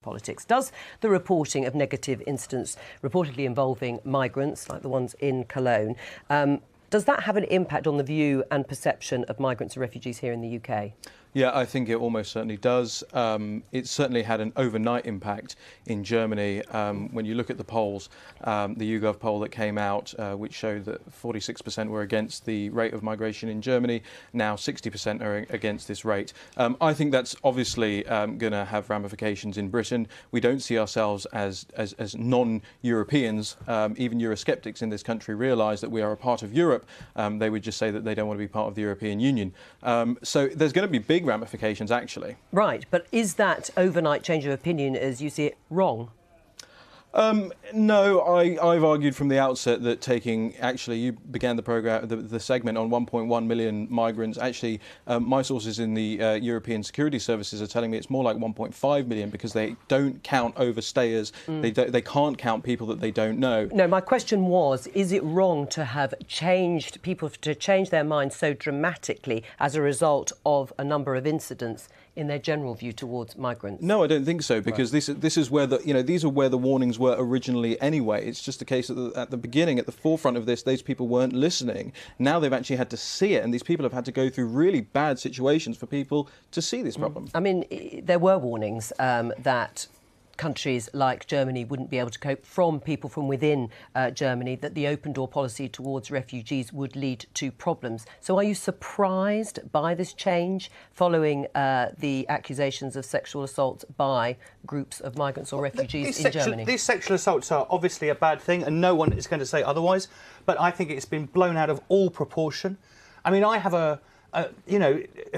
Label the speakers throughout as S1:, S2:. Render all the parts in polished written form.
S1: politics. Does the reporting of negative incidents reportedly involving migrants, like the ones in Cologne, does that have an impact on the view and perception of migrants and refugees here in the UK?
S2: Yeah, I think it almost certainly does. It certainly had an overnight impact in Germany. When you look at the polls, the YouGov poll that came out, which showed that 46% were against the rate of migration in Germany, now 60% are against this rate. I think that's obviously going to have ramifications in Britain. We don't see ourselves as non-Europeans. Even Eurosceptics in this country realise that we are a part of Europe. They would just say that they don't want to be part of the European Union. So there's going to be big ramifications, actually.
S1: Right, but is that overnight change of opinion, as you see it, wrong?
S2: No, I've argued from the outset that actually, you began the programme, the segment on 1.1 million migrants. Actually, my sources in the European security services are telling me it's more like 1.5 million because they don't count overstayers. They can't count people that they don't know.
S1: No, my question was, is it wrong to have changed people to change their minds so dramatically as a result of a number of incidents in their general view towards migrants?
S2: No, I don't think so, because this is where these are where the warnings were originally anyway. It's just a case that at the beginning, at the forefront of this, those people weren't listening. Now they've actually had to see it, and these people have had to go through really bad situations for people to see this problem.
S1: I mean, there were warnings that countries like Germany wouldn't be able to cope from people from within Germany, that the open door policy towards refugees would lead to problems. So are you surprised by this change following the accusations of sexual assault by groups of migrants or refugees in Germany?
S3: These sexual assaults are obviously a bad thing, and no one is going to say otherwise, but I think it's been blown out of all proportion. I mean, I have a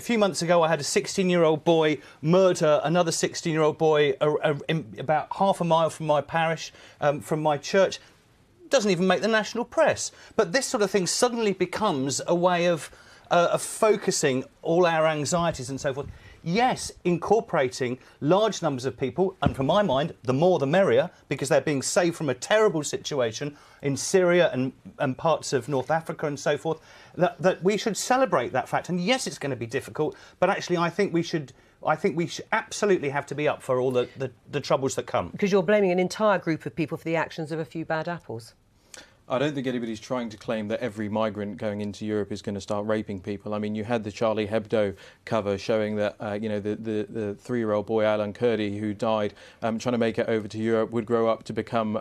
S3: few months ago I had a 16-year-old boy murder another 16-year-old boy about half a mile from my parish, from my church. Doesn't even make the national press. But this sort of thing suddenly becomes a way of focusing all our anxieties and so forth. Yes, incorporating large numbers of people, and from my mind, the more the merrier, because they're being saved from a terrible situation in Syria and parts of North Africa and so forth, that we should celebrate that fact. And yes, it's going to be difficult, but actually I think we should absolutely have to be up for all the troubles that come.
S1: Because you're blaming an entire group of people for the actions of a few bad apples.
S2: I don't think anybody's trying to claim that every migrant going into Europe is going to start raping people. I mean, you had the Charlie Hebdo cover showing that, the 3-year-old boy, Alan Kurdi, who died trying to make it over to Europe, would grow up to become,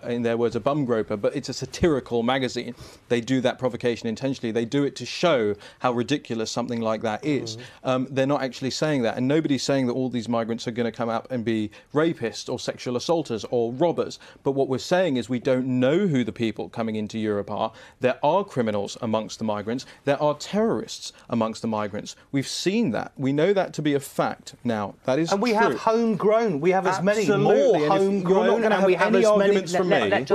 S2: in their words, a bum groper. But it's a satirical magazine. They do that provocation intentionally. They do it to show how ridiculous something like that is. They're not actually saying that. And nobody's saying that all these migrants are going to come up and be rapists or sexual assaulters or robbers. But what we're saying is we don't know who the people coming into Europe are. There are criminals amongst the migrants. There are terrorists amongst the migrants. We've seen that. We know that to be a fact now. That is
S3: and we
S2: true.
S3: Have homegrown. We have as many
S2: Absolutely.
S3: more homegrown.
S2: And we have any arguments from me.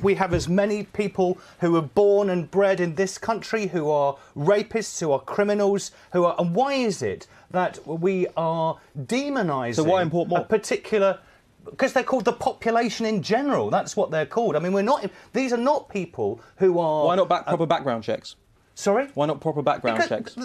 S3: We have as many people who are born and bred in this country who are rapists, who are criminals, who are. And why is it that we are demonising
S2: so why import more?
S3: A particular? Because they're called the population in general. That's what they're called. I mean, these are not people who are...
S2: Why not proper background checks?
S3: Sorry?
S2: Why not proper background checks?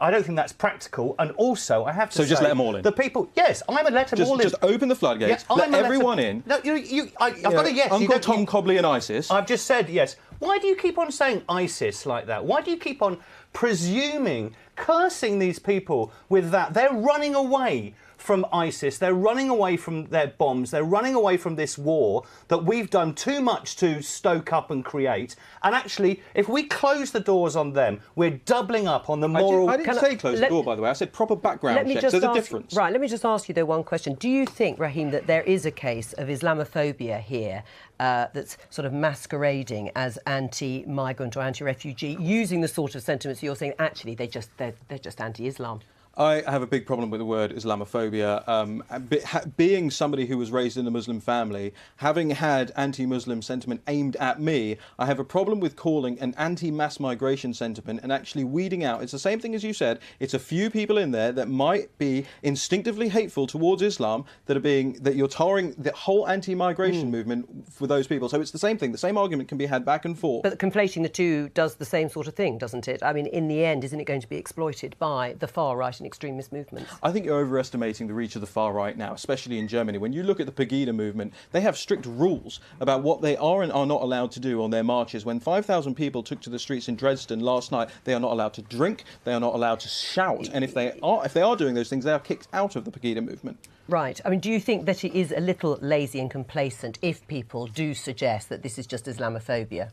S3: I don't think that's practical. And also, I have to say...
S2: So just let them all in?
S3: The people... Yes, I'm a let them all in.
S2: Just open the floodgates, let everyone in.
S3: No, I've got a yes.
S2: Uncle Tom Cobley and ISIS.
S3: I've just said yes. Why do you keep on saying ISIS like that? Why do you keep on presuming, cursing these people with that? They're running away from ISIS. They're running away from their bombs. They're running away from this war that we've done too much to stoke up and create. And actually, if we close the doors on them, we're doubling up on the moral...
S2: I didn't say close the door, by the way. I said proper background checks. There's a difference.
S1: Right, let me just ask you, though, one question. Do you think, Raheem, that there is a case of Islamophobia here that's sort of masquerading as anti-migrant or anti-refugee, using the sort of sentiments you're saying, actually, they're just anti-Islam?
S2: I have a big problem with the word Islamophobia. Being somebody who was raised in a Muslim family, having had anti-Muslim sentiment aimed at me, I have a problem with calling an anti-mass migration sentiment and actually weeding out. It's the same thing as you said. It's a few people in there that might be instinctively hateful towards Islam that you're tarring the whole anti-migration movement for those people. So it's the same thing. The same argument can be had back and forth.
S1: But conflating the two does the same sort of thing, doesn't it? I mean, in the end, isn't it going to be exploited by the far right and extremist movements?
S2: I think you're overestimating the reach of the far right now, especially in Germany. When you look at the Pegida movement, they have strict rules about what they are and are not allowed to do on their marches. When 5,000 people took to the streets in Dresden last night, they are not allowed to drink, they are not allowed to shout, and if they are doing those things, they are kicked out of the Pegida movement.
S1: Right. I mean, do you think that it is a little lazy and complacent if people do suggest that this is just Islamophobia?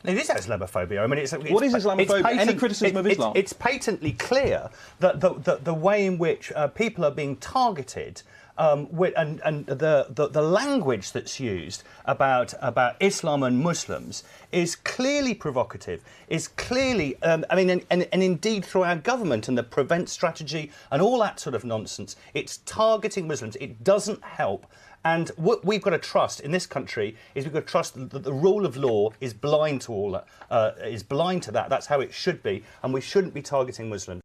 S3: It is Islamophobia. I mean,
S2: what is Islamophobia? Any criticism of Islam?
S3: It's patently clear that the way in which people are being targeted and the language that's used about Islam and Muslims is clearly provocative, is clearly, and indeed through our government and the prevent strategy and all that sort of nonsense, it's targeting Muslims. It doesn't help. And what we've got to trust in this country is we've got to trust that the rule of law is blind to all that, is blind to that. That's how it should be, and we shouldn't be targeting Muslims.